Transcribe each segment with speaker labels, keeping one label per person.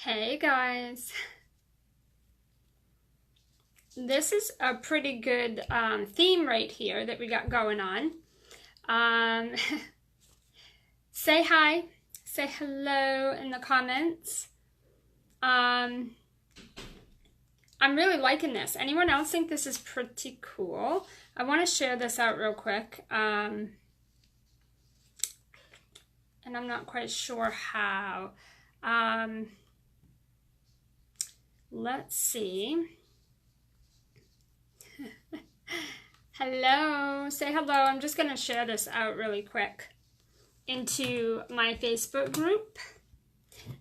Speaker 1: Hey guys, this is a pretty good theme right here that we got going on. Um, say hi, say hello in the comments. I'm really liking this. Anyone else think this is pretty cool? I want to share this out real quick. And I'm not quite sure how. Let's see. Hello, say hello. I'm just gonna share this out really quick into my Facebook group,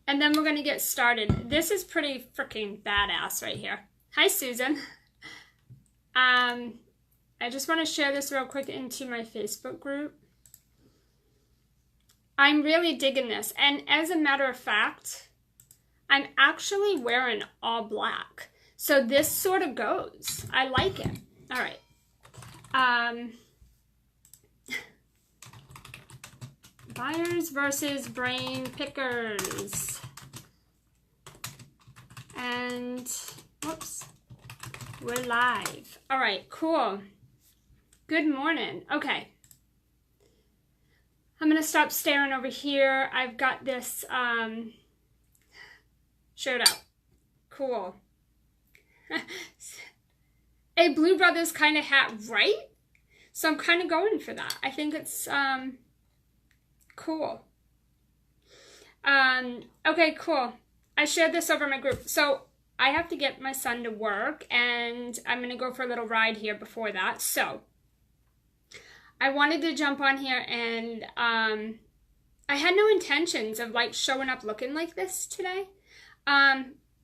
Speaker 1: and then we're gonna get started. This is pretty freaking badass right here. Hi, Susan. I just want to share this real quick into my Facebook group. I'm really digging this, and as a matter of fact, I'm actually wearing all black. So this sort of goes. I like it. All right. Buyers versus brain pickers. And, whoops, we're live. All right, cool. Good morning. Okay. I'm going to stop staring over here. I've got this, showed up. Cool. A Blue Brothers kind of hat, right? So I'm kind of going for that. I think it's cool. Okay, cool. I shared this over my group. So I have to get my son to work, and I'm going to go for a little ride here before that. So I wanted to jump on here, and I had no intentions of like showing up looking like this today.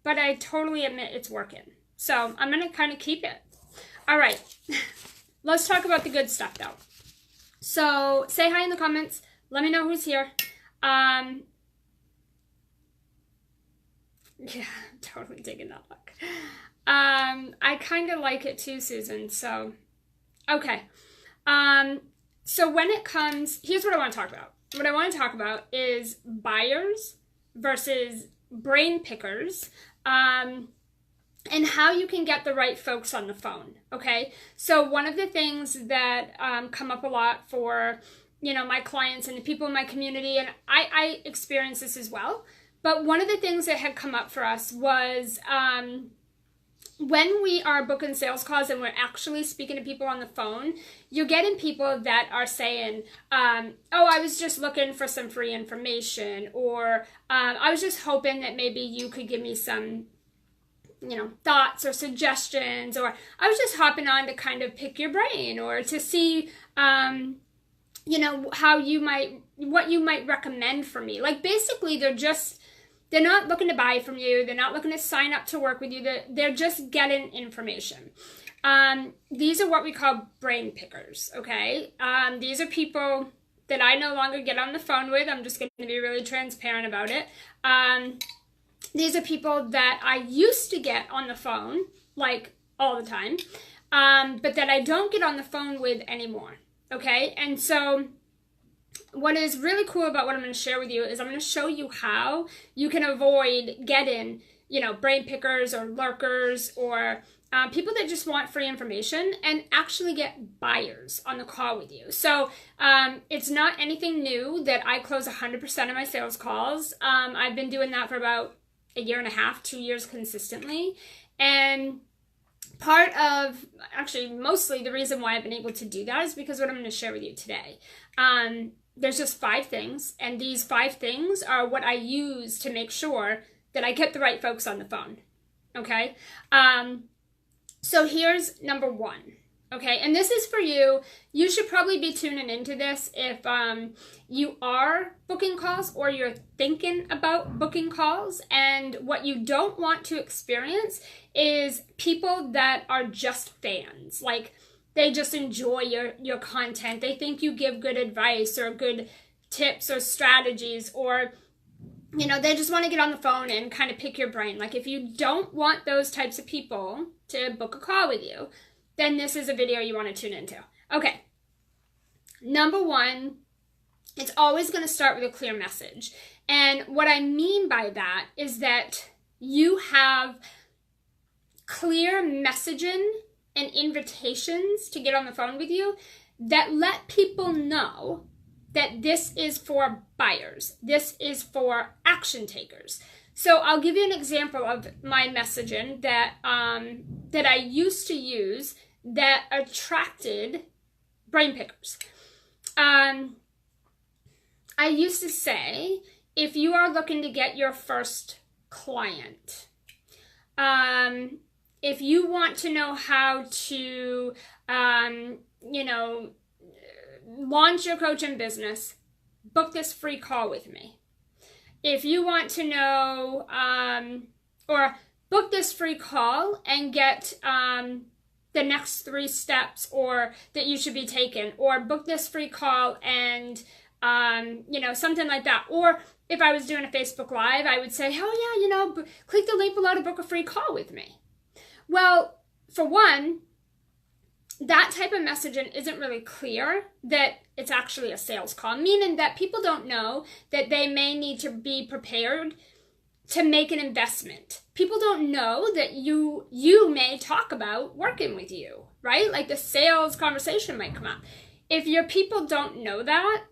Speaker 1: But I totally admit it's working. So I'm going to kind of keep it. All right. Let's talk about the good stuff though. So say hi in the comments. Let me know who's here. Yeah, I'm totally digging that look. I kind of like it too, Susan. So, okay. So when it comes, here's what I want to talk about. What I want to talk about is buyers versus brain pickers, and how you can get the right folks on the phone, okay? So one of the things that come up a lot for, my clients and the people in my community, and I experience this as well, but one of the things that had come up for us was when we are booking sales calls and we're actually speaking to people on the phone, you're getting people that are saying, oh, I was just looking for some free information, or I was just hoping that maybe you could give me some, thoughts or suggestions, or I was just hopping on to kind of pick your brain, or to see, what you might recommend for me. Like basically they're not looking to buy from you. They're not looking to sign up to work with you. They're just getting information. These are what we call brain pickers, okay? These are people that I no longer get on the phone with. I'm just going to be really transparent about it. These are people that I used to get on the phone, like all the time, but that I don't get on the phone with anymore, okay? And so what is really cool about what I'm going to share with you is I'm going to show you how you can avoid getting, brain pickers or lurkers or people that just want free information, and actually get buyers on the call with you. So it's not anything new that I close 100% of my sales calls. I've been doing that for about a year and a half, 2 years consistently. And mostly the reason why I've been able to do that is because what I'm going to share with you today. There's just 5 things, and these 5 things are what I use to make sure that I get the right folks on the phone, okay? So here's number 1, okay? And this is for you. You should probably be tuning into this if you are booking calls or you're thinking about booking calls, and what you don't want to experience is people that are just fans, like they just enjoy your content. They think you give good advice or good tips or strategies, or, they just want to get on the phone and kind of pick your brain. Like if you don't want those types of people to book a call with you, then this is a video you want to tune into. Okay. Number 1 It's always going to start with a clear message. And what I mean by that is that you have clear messaging and invitations to get on the phone with you that let people know that this is for buyers. This is for action takers. So I'll give you an example of my messaging that that I used to use that attracted brain pickers. I used to say, if you are looking to get your first client, if you want to know how to, launch your coaching business, book this free call with me. If you want to know, or book this free call and get the next 3 steps or that you should be taking, or book this free call and something like that. Or if I was doing a Facebook Live, I would say, oh yeah, click the link below to book a free call with me. Well, for one, that type of messaging isn't really clear that it's actually a sales call, meaning that people don't know that they may need to be prepared to make an investment. People don't know that you may talk about working with you, right? Like the sales conversation might come up. If your people don't know that,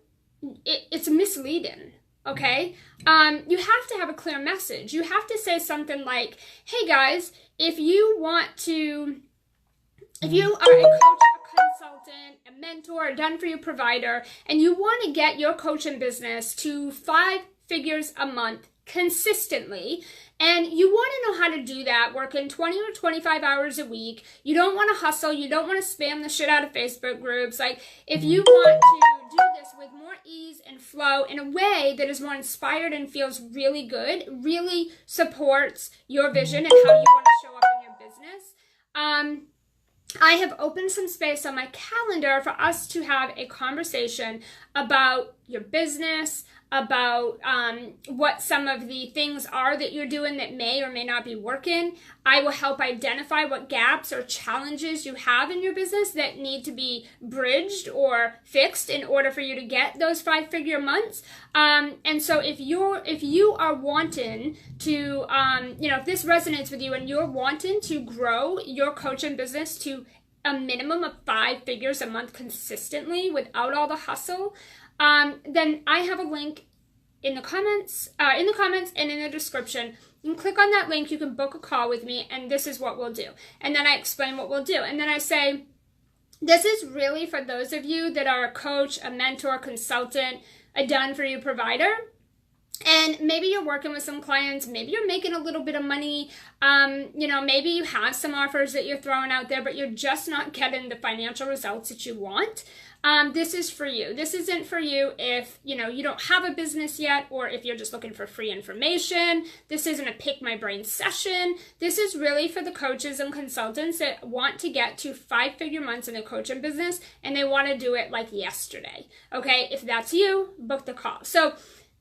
Speaker 1: it's misleading, okay? You have to have a clear message. You have to say something like, hey guys, if you are a coach, a consultant, a mentor, a done-for-you provider, and you want to get your coaching business to 5 figures a month consistently, and you want to know how to do that working 20 or 25 hours a week, you don't want to hustle, you don't want to spam the shit out of Facebook groups, like if you want to do this with more ease and flow in a way that is more inspired and feels really good, really supports your vision and how you want to show up in your business, I have opened some space on my calendar for us to have a conversation about your business, about what some of the things are that you're doing that may or may not be working. I will help identify what gaps or challenges you have in your business that need to be bridged or fixed in order for you to get those 5-figure months. And so if you are wanting to, if this resonates with you and you're wanting to grow your coaching business to a minimum of 5 figures a month consistently without all the hustle, then I have a link in the comments and in the description. You can click on that link, you can book a call with me, and this is what we'll do. And then I explain what we'll do. And then I say, this is really for those of you that are a coach, a mentor, consultant, a done-for-you provider. And maybe you're working with some clients, maybe you're making a little bit of money, maybe you have some offers that you're throwing out there, but you're just not getting the financial results that you want. This is for you. This isn't for you if, you don't have a business yet, or if you're just looking for free information. This isn't a pick my brain session. This is really for the coaches and consultants that want to get to 5-figure months in their coaching business, and they want to do it like yesterday. Okay, if that's you, book the call. So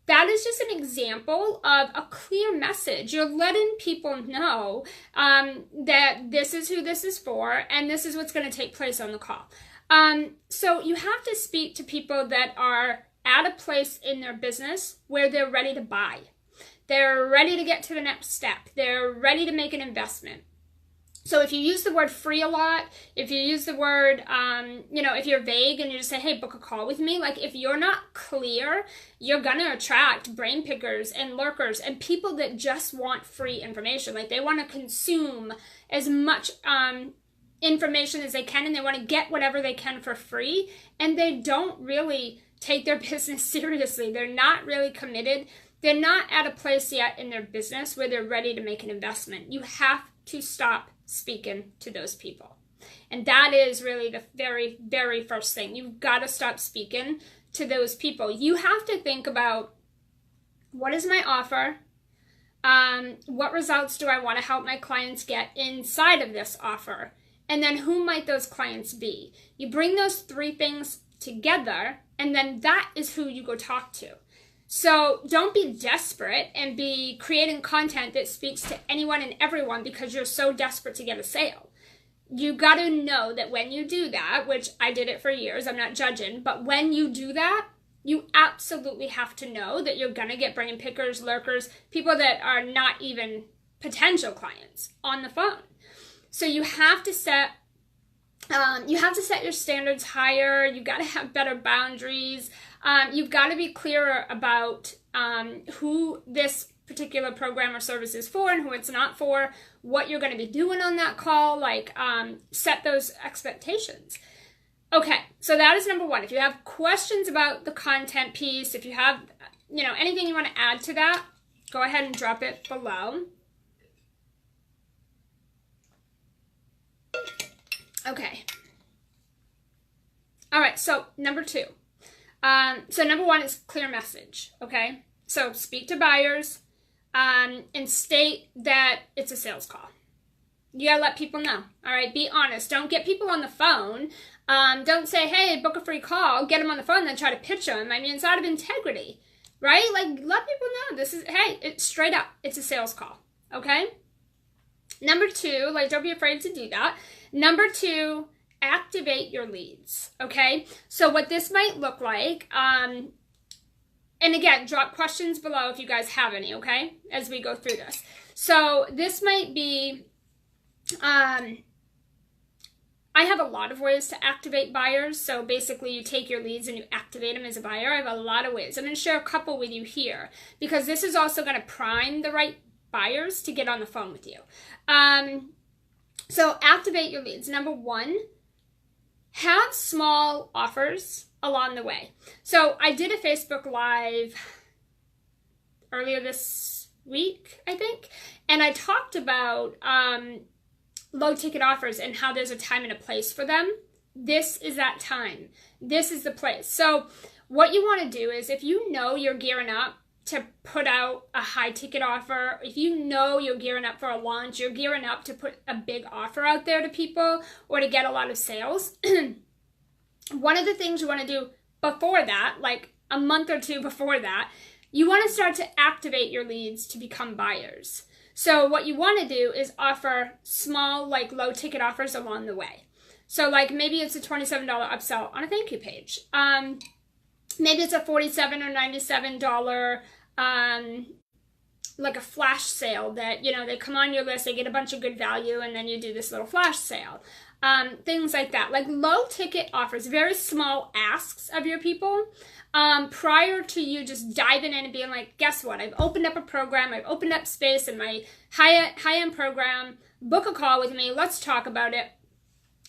Speaker 1: that is just an example of a clear message. You're letting people know that this is who this is for, and this is what's going to take place on the call. So you have to speak to people that are at a place in their business where they're ready to buy. They're ready to get to the next step. They're ready to make an investment. So if you use the word free a lot, if you use the word, if you're vague and you just say, hey, book a call with me, like if you're not clear, you're going to attract brain pickers and lurkers and people that just want free information. Like they want to consume as much information as they can, and they want to get whatever they can for free, and they don't really take their business seriously. They're not really committed. They're not at a place yet in their business where they're ready to make an investment. You have to stop speaking to those people. And that is really the very, very first thing. You've got to stop speaking to those people. You have to think about, what is my offer? What results do I want to help my clients get inside of this offer? And then who might those clients be? You bring those 3 things together, and then that is who you go talk to. So don't be desperate and be creating content that speaks to anyone and everyone because you're so desperate to get a sale. You got to know that when you do that, which I did it for years, I'm not judging, but when you do that, You absolutely have to know that you're going to get brain pickers, lurkers, people that are not even potential clients on the phone. So you have to set your standards higher. You've got to have better boundaries. You've got to be clearer about who this particular program or service is for and who it's not for, what you're going to be doing on that call, like set those expectations. Okay, so that is number one. If you have questions about the content piece, if you have, anything you want to add to that, go ahead and drop it below. Okay. All right, so number two. So number one is clear message, okay? So speak to buyers and state that it's a sales call. You gotta let people know, all right? Be honest. Don't get people on the phone. Don't say, hey, book a free call, get them on the phone, then try to pitch them. I mean, it's out of integrity, right? Like, let people know this is, hey, it's straight up, it's a sales call, okay? Number two, like, don't be afraid to do that. Number two, activate your leads, okay? So what this might look like, and again, drop questions below if you guys have any, okay, as we go through this. So this might be, I have a lot of ways to activate buyers. So basically you take your leads and you activate them as a buyer. I have a lot of ways. I'm going to share a couple with you here because this is also going to prime the right buyers to get on the phone with you. So activate your leads. Number one, have small offers along the way. So I did a Facebook Live earlier this week, I think, and I talked about low ticket offers and how there's a time and a place for them. This is that time. This is the place. So what you want to do is, if you know you're gearing up to put out a high ticket offer, if you know you're gearing up for a launch, you're gearing up to put a big offer out there to people or to get a lot of sales, one of the things you want to do before that, like a month or two before that, you want to start to activate your leads to become buyers. So what you want to do is offer small, like low ticket offers along the way. So like maybe it's a $27 upsell on a thank you page. Maybe it's a $47 or $97 like a flash sale that, they come on your list, they get a bunch of good value, and then you do this little flash sale. Things like that, like low ticket offers, very small asks of your people prior to you just diving in and being like, guess what? I've opened up a program. I've opened up space in my high-end program. Book a call with me. Let's talk about it.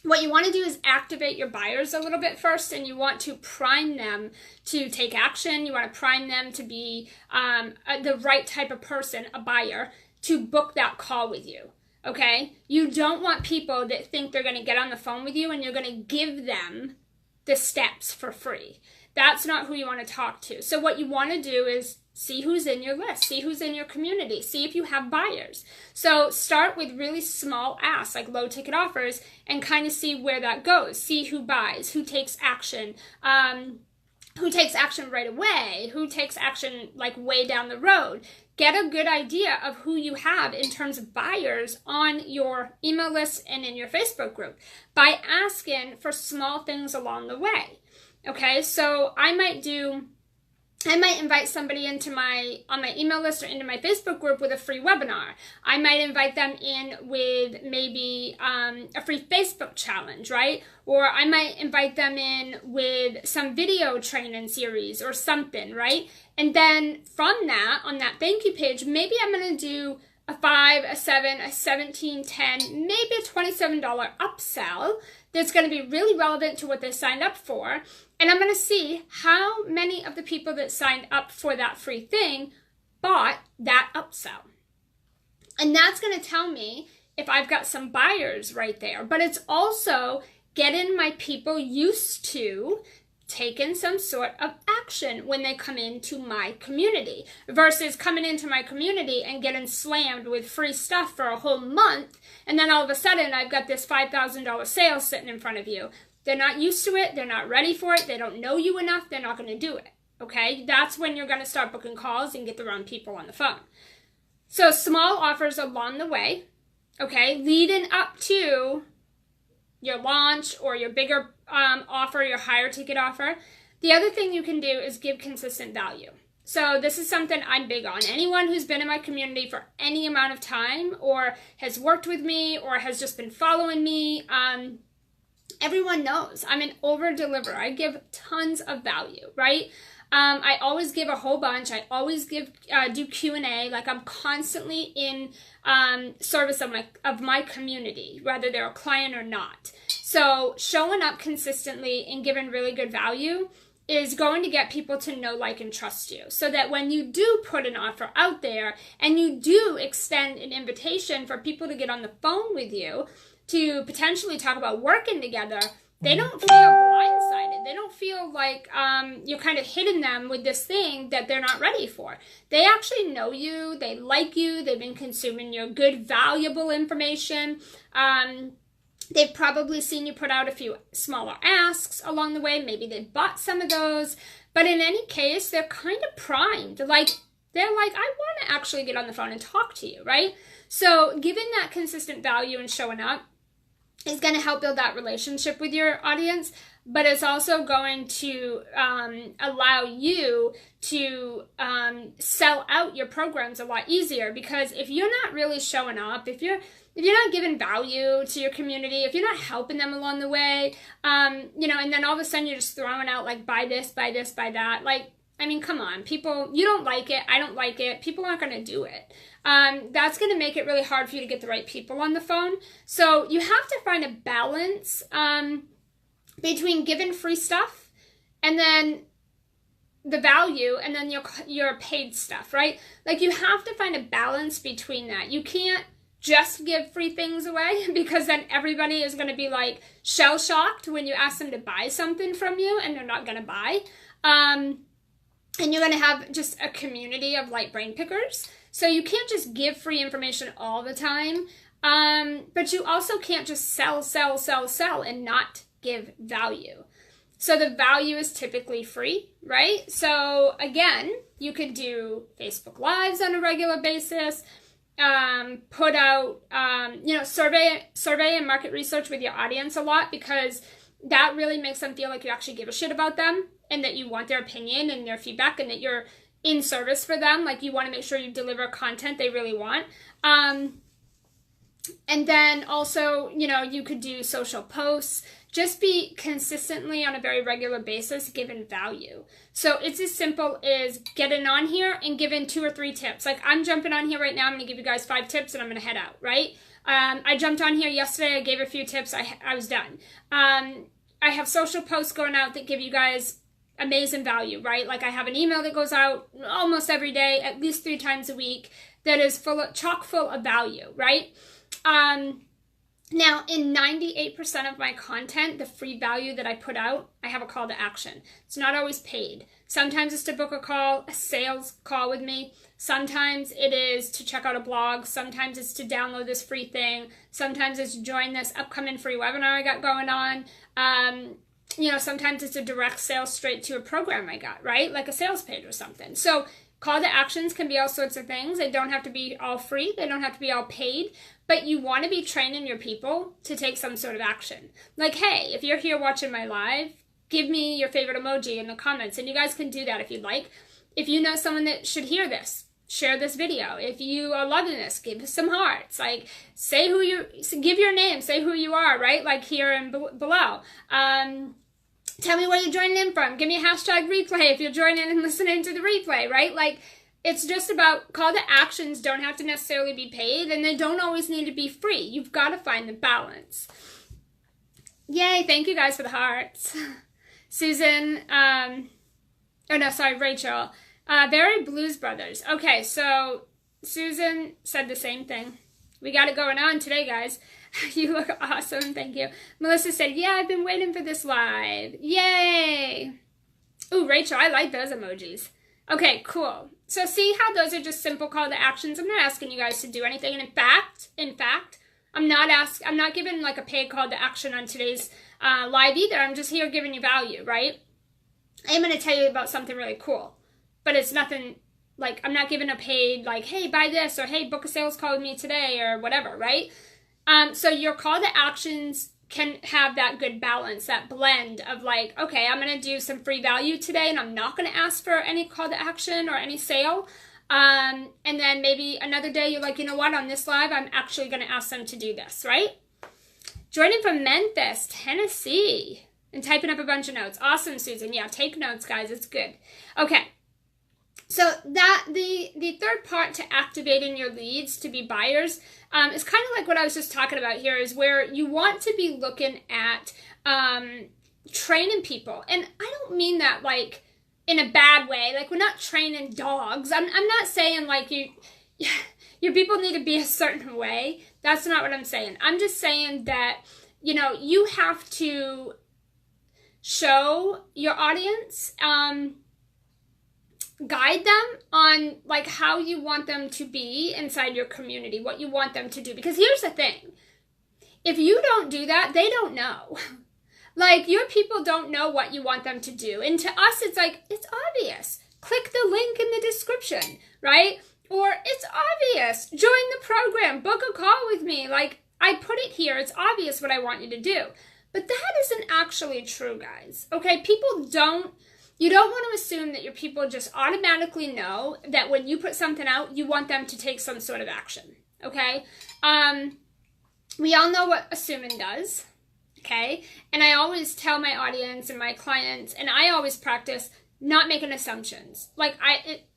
Speaker 1: What you want to do is activate your buyers a little bit first, and you want to prime them to take action. You want to prime them to be the right type of person, a buyer, to book that call with you. Okay? You don't want people that think they're going to get on the phone with you and you're going to give them the steps for free. That's not who you want to talk to. So what you want to do is see who's in your list, see who's in your community, see if you have buyers. So start with really small asks, like low ticket offers, and kind of see where that goes. See who buys, who takes action right away, who takes action like way down the road. Get a good idea of who you have in terms of buyers on your email list and in your Facebook group by asking for small things along the way. Okay, so I might invite somebody on my email list or into my Facebook group with a free webinar. I might invite them in with maybe a free Facebook challenge, right? Or I might invite them in with some video training series or something, right? And then from that, on that thank you page, maybe I'm going to do a 5, a 7, a 17, 10, maybe a $27 upsell that's going to be really relevant to what they signed up for. And I'm going to see how many of the people that signed up for that free thing bought that upsell. And that's going to tell me if I've got some buyers right there. But it's also getting my people used to taking some sort of action when they come into my community versus coming into my community and getting slammed with free stuff for a whole month. And then all of a sudden I've got this $5,000 sale sitting in front of you. They're not used to it. They're not ready for it. They don't know you enough. They're not going to do it. Okay? That's when you're going to start booking calls and get the wrong people on the phone. So small offers along the way, okay, leading up to your launch or your bigger offer, your higher ticket offer. The other thing you can do is give consistent value. So this is something I'm big on. Anyone who's been in my community for any amount of time or has worked with me or has just been following me, everyone knows I'm an over-deliverer. I give tons of value, right? I always give a whole bunch. I always do Q&A. Like, I'm constantly in service of my community, whether they're a client or not. So showing up consistently and giving really good value is going to get people to know, like, and trust you, so that when you do put an offer out there and you do extend an invitation for people to get on the phone with you to potentially talk about working together, they don't feel blindsided. They don't feel like you're kind of hitting them with this thing that they're not ready for. They actually know you. They like you. They've been consuming your good, valuable information. They've probably seen you put out a few smaller asks along the way. Maybe they bought some of those. But in any case, they're kind of primed. They're like, I want to actually get on the phone and talk to you, right? So giving that consistent value and showing up is going to help build that relationship with your audience, but it's also going to allow you to sell out your programs a lot easier, because if you're not really showing up, if you're not giving value to your community, if you're not helping them along the way, and then all of a sudden you're just throwing out like, buy this, buy this, buy that, like, I mean, come on, people, you don't like it, I don't like it, people aren't going to do it. That's going to make it really hard for you to get the right people on the phone. So you have to find a balance between giving free stuff and then the value and then your paid stuff, right? Like, you have to find a balance between that. You can't just give free things away, because then everybody is going to be like shell-shocked when you ask them to buy something from you and they're not going to buy. And you're going to have just a community of light brain pickers. So you can't just give free information all the time. But you also can't just sell and not give value. So the value is typically free, right? So again, you could do Facebook Lives on a regular basis, put out, survey and market research with your audience a lot, because that really makes them feel like you actually give a shit about them and that you want their opinion and their feedback and that you're in service for them. Like, you want to make sure you deliver content they really want. And then also, you could do social posts. Just be consistently on a very regular basis giving value. So it's as simple as getting on here and giving 2 or 3 tips. Like, I'm jumping on here right now. I'm going to give you guys 5 tips and I'm going to head out, right? I jumped on here yesterday. I gave a few tips. I was done. I have social posts going out that give you guys amazing value, right? Like, I have an email that goes out almost every day, at least 3 times a week, that is chock full of value, right? Now, in 98% of my content, the free value that I put out, I have a call to action. It's not always paid. Sometimes it's to book a call, a sales call with me. Sometimes it is to check out a blog. Sometimes it's to download this free thing. Sometimes it's to join this upcoming free webinar I got going on. Sometimes it's a direct sale straight to a program I got, right? Like a sales page or something. So call to actions can be all sorts of things. They don't have to be all free. They don't have to be all paid. But you want to be training your people to take some sort of action. Like, hey, if you're here watching my live, give me your favorite emoji in the comments. And you guys can do that if you'd like. If you know someone that should hear this, share this video. If you are loving this, give us some hearts. Like, give your name, say who you are, right? Like here and below. Tell me where you're joining in from. Give me a hashtag replay if you're joining and listening to the replay, right? Like, it's just about call to actions don't have to necessarily be paid, and they don't always need to be free. You've got to find the balance. Yay, thank you guys for the hearts. Susan, Rachel. Very Blues Brothers. Okay, so Susan said the same thing. We got it going on today, guys. You look awesome, thank you. Melissa said, yeah, I've been waiting for this live. Yay! Ooh, Rachel, I like those emojis. Okay, cool. So see how those are just simple call to actions? I'm not asking you guys to do anything. And in fact, I'm not giving like a paid call to action on today's live either. I'm just here giving you value, right? I am going to tell you about something really cool, but it's nothing like, I'm not giving a paid like, hey, buy this, or hey, book a sales call with me today, or whatever, right? So your call to actions can have that good balance, that blend of like, okay, I'm going to do some free value today and I'm not going to ask for any call to action or any sale. And then maybe another day you're like, you know what, on this live, I'm actually going to ask them to do this, right? Joining from Memphis, Tennessee, and typing up a bunch of notes. Awesome, Susan. Yeah, take notes, guys. It's good. Okay. So that the third part to activating your leads to be buyers is kind of like what I was just talking about here, is where you want to be looking at training people. And I don't mean that like in a bad way. Like, we're not training dogs. I'm not saying like your people need to be a certain way. That's not what I'm saying. I'm just saying that, you know, you have to show your audience, guide them on like how you want them to be inside your community, what you want them to do. Because here's the thing. If you don't do that, they don't know. Like, your people don't know what you want them to do. And to us, it's like, it's obvious. Click the link in the description, right? Or it's obvious. Join the program. Book a call with me. Like, I put it here. It's obvious what I want you to do. But that isn't actually true, guys. Okay? You don't want to assume that your people just automatically know that when you put something out, you want them to take some sort of action. Okay? We all know what assuming does. Okay? And I always tell my audience and my clients, and I always practice not making assumptions. Like,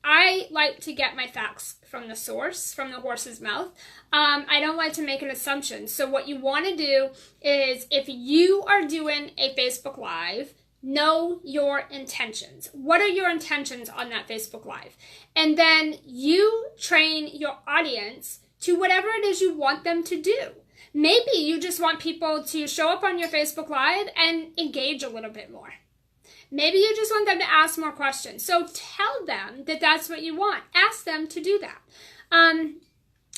Speaker 1: I like to get my facts from the source, from the horse's mouth. I don't like to make an assumption. So what you want to do is, if you are doing a Facebook Live, know your intentions. What are your intentions on that Facebook Live? And then you train your audience to whatever it is you want them to do. Maybe you just want people to show up on your Facebook Live and engage a little bit more. Maybe you just want them to ask more questions. So tell them that that's what you want. Ask them to do that.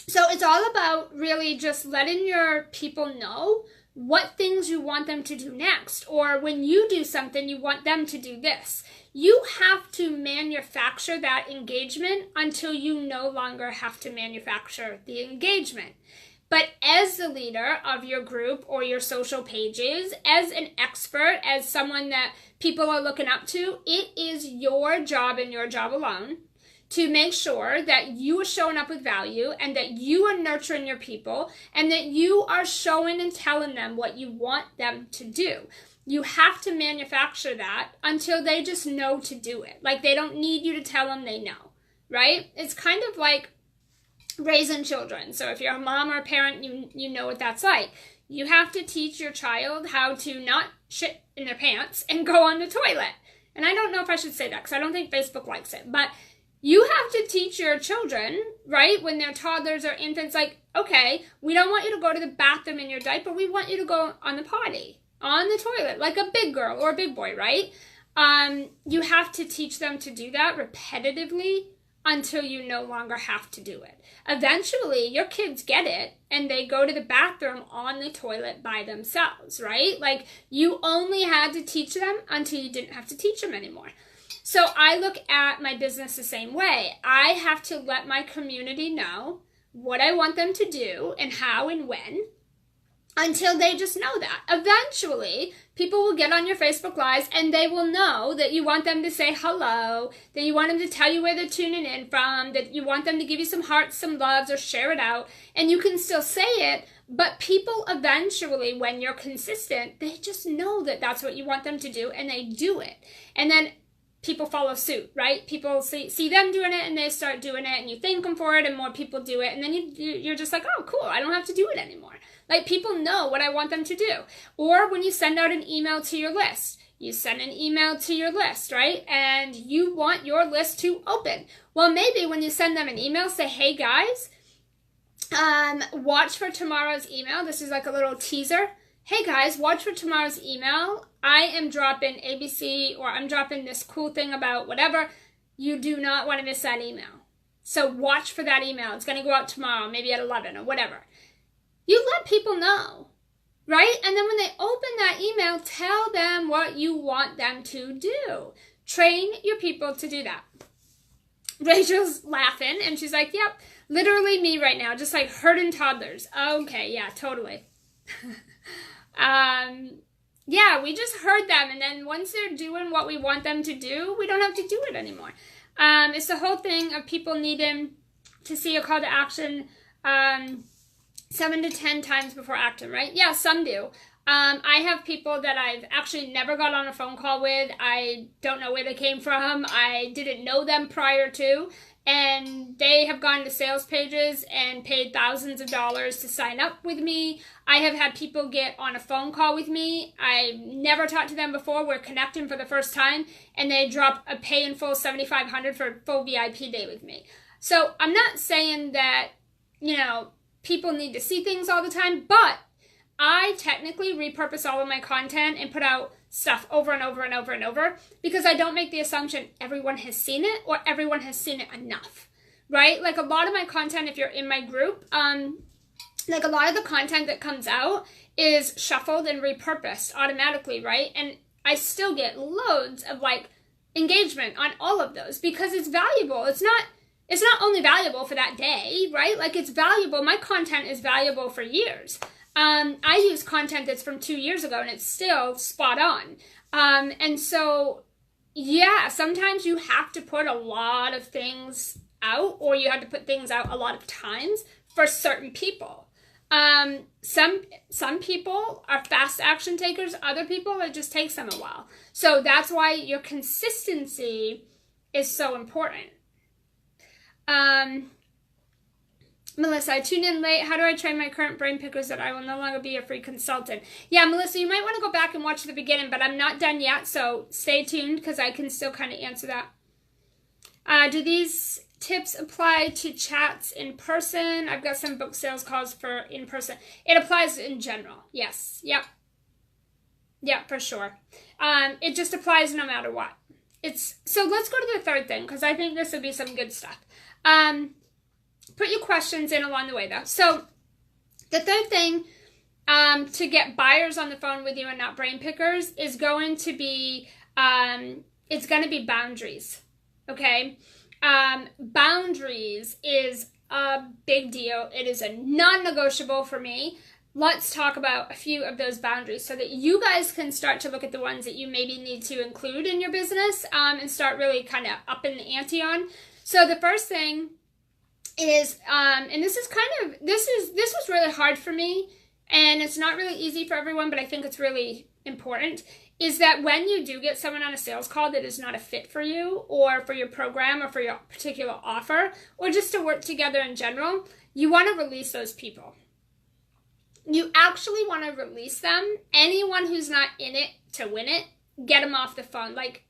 Speaker 1: So it's all about really just letting your people know what things you want them to do next. Or when you do something, you want them to do this. You have to manufacture that engagement until you no longer have to manufacture the engagement. But as the leader of your group or your social pages, as an expert, as someone that people are looking up to, it is your job and your job alone to make sure that you are showing up with value and that you are nurturing your people and that you are showing and telling them what you want them to do. You have to manufacture that until they just know to do it. Like, they don't need you to tell them, they know, right? It's kind of like raising children. So if you're a mom or a parent, you know what that's like. You have to teach your child how to not shit in their pants and go on the toilet. And I don't know if I should say that because I don't think Facebook likes it. But you have to teach your children, right, when they're toddlers or infants, like, okay, we don't want you to go to the bathroom in your diaper. We want you to go on the potty, on the toilet, like a big girl or a big boy, right? You have to teach them to do that repetitively until you no longer have to do it. Eventually, your kids get it, and they go to the bathroom on the toilet by themselves, right? Like, you only had to teach them until you didn't have to teach them anymore. So I look at my business the same way. I have to let my community know what I want them to do and how and when, until they just know that. Eventually, people will get on your Facebook Lives and they will know that you want them to say hello, that you want them to tell you where they're tuning in from, that you want them to give you some hearts, some loves, or share it out. And you can still say it, but people eventually, when you're consistent, they just know that that's what you want them to do, and they do it. And then people follow suit, right? People see them doing it and they start doing it, and you thank them for it, and more people do it, and then you're just like, oh, cool, I don't have to do it anymore. Like, people know what I want them to do. Or when you send out an email to your list, you send an email to your list, right? And you want your list to open. Well, maybe when you send them an email, say, hey guys, watch for tomorrow's email. This is like a little teaser. Hey guys, watch for tomorrow's email. I am dropping ABC, or I'm dropping this cool thing about whatever. You do not want to miss that email. So watch for that email. It's going to go out tomorrow, maybe at 11 or whatever. You let people know, right? And then when they open that email, tell them what you want them to do. Train your people to do that. Rachel's laughing, and she's like, yep, literally me right now, just like herding toddlers. Okay, yeah, totally. Yeah, we just heard them, and then once they're doing what we want them to do, we don't have to do it anymore. It's the whole thing of people needing to see a call to action 7 to 10 times before acting, right? Yeah, some do. I have people that I've actually never got on a phone call with. I don't know where they came from. I didn't know them prior to. And they have gone to sales pages and paid thousands of dollars to sign up with me. I have had people get on a phone call with me. I never talked to them before. We're connecting for the first time. And they drop a pay in full $7,500 for a full VIP day with me. So I'm not saying that, you know, people need to see things all the time, but I technically repurpose all of my content and put out stuff over and over and over and over because I don't make the assumption everyone has seen it or everyone has seen it enough, right? Like a lot of my content, if you're in my group, like a lot of the content that comes out is shuffled and repurposed automatically, right? And I still get loads of like engagement on all of those because it's valuable. It's not only valuable for that day, right? Like it's valuable. My content is valuable for years. I use content that's from 2 years ago and it's still spot on. And so, yeah, sometimes you have to put a lot of things out or you have to put things out a lot of times for certain people. Some people are fast action takers. Other people, it just takes them a while. So that's why your consistency is so important. Melissa, I tuned in late. How do I train my current brain pickers that I will no longer be a free consultant? Yeah, Melissa, you might want to go back and watch the beginning, but I'm not done yet, so stay tuned because I can still kind of answer that. Do these tips apply to chats in person? I've got some book sales calls for in person. It applies in general. Yes. Yep. Yeah, for sure. It just applies no matter what. So let's go to the third thing because I think this would be some good stuff. Put your questions in along the way though. So the third thing to get buyers on the phone with you and not brain pickers is going to be it's going to be boundaries. Okay, boundaries is a big deal. It is a non-negotiable for me. Let's talk about a few of those boundaries so that you guys can start to look at the ones that you maybe need to include in your business and start really kind of upping the ante on. So the first thing is, and this was really hard for me, and it's not really easy for everyone, but I think it's really important, is that when you do get someone on a sales call that is not a fit for you or for your program or for your particular offer or just to work together in general, you want to release those people. You actually want to release them. Anyone who's not in it to win it, get them off the phone. Like,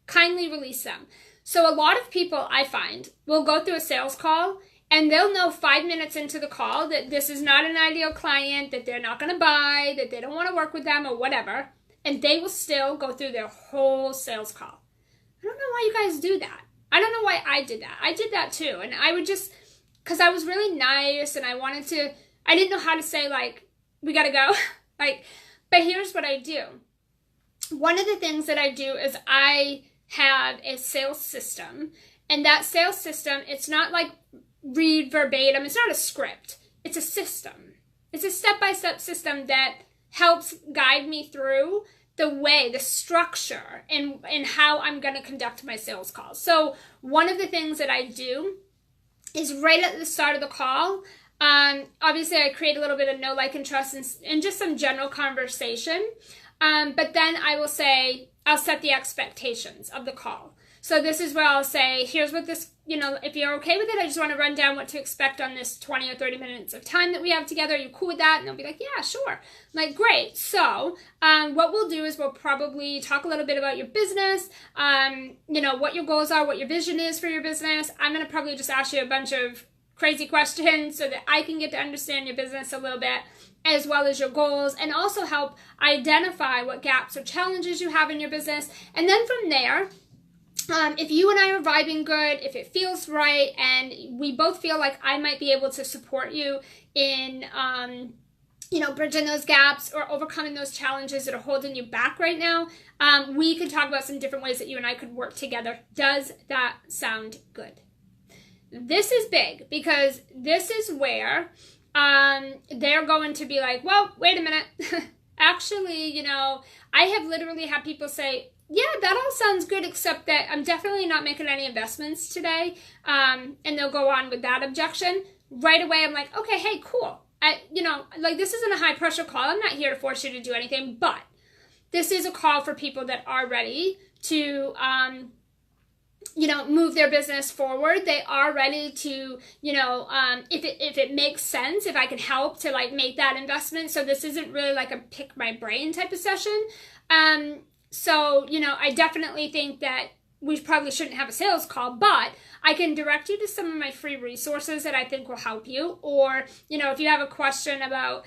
Speaker 1: kindly release them. So a lot of people, I find, will go through a sales call and they'll know 5 minutes into the call that this is not an ideal client, that they're not going to buy, that they don't want to work with them or whatever, and they will still go through their whole sales call. I don't know why you guys do that. I don't know why I did that. I did that too. And I would just, because I was really nice and I didn't know how to say, like, we got to go. But here's what I do. One of the things that I do is I have a sales system, and that sales system, it's not like read verbatim. It's not a script. It's a system. It's a step-by-step system that helps guide me through the structure and how I'm going to conduct my sales calls. So one of the things that I do is right at the start of the call, obviously I create a little bit of know, like, and trust and just some general conversation. But then I will say, I'll set the expectations of the call. So this is where I'll say, here's what this, if you're okay with it, I just want to run down what to expect on this 20 or 30 minutes of time that we have together. Are you cool with that? And they'll be like, yeah, sure. I'm like, great. So what we'll do is we'll probably talk a little bit about your business, what your goals are, what your vision is for your business. I'm going to probably just ask you a bunch of crazy questions so that I can get to understand your business a little bit, as well as your goals, and also help identify what gaps or challenges you have in your business. And then from there, if you and I are vibing good, if it feels right, and we both feel like I might be able to support you in, bridging those gaps or overcoming those challenges that are holding you back right now, we can talk about some different ways that you and I could work together. Does that sound good? This is big because this is where they're going to be like, well, wait a minute. Actually, you know, I have literally had people say, yeah, that all sounds good, except that I'm definitely not making any investments today. And they'll go on with that objection. Right away, I'm like, okay, hey, cool. You know, like, this isn't a high pressure call. I'm not here to force you to do anything, but this is a call for people that are ready to, you know, move their business forward. They are ready to, you know, if it makes sense, if I can help to like make that investment. So this isn't really like a pick my brain type of session. So, you know, I definitely think that we probably shouldn't have a sales call, but I can direct you to some of my free resources that I think will help you. Or, you know, if you have a question about,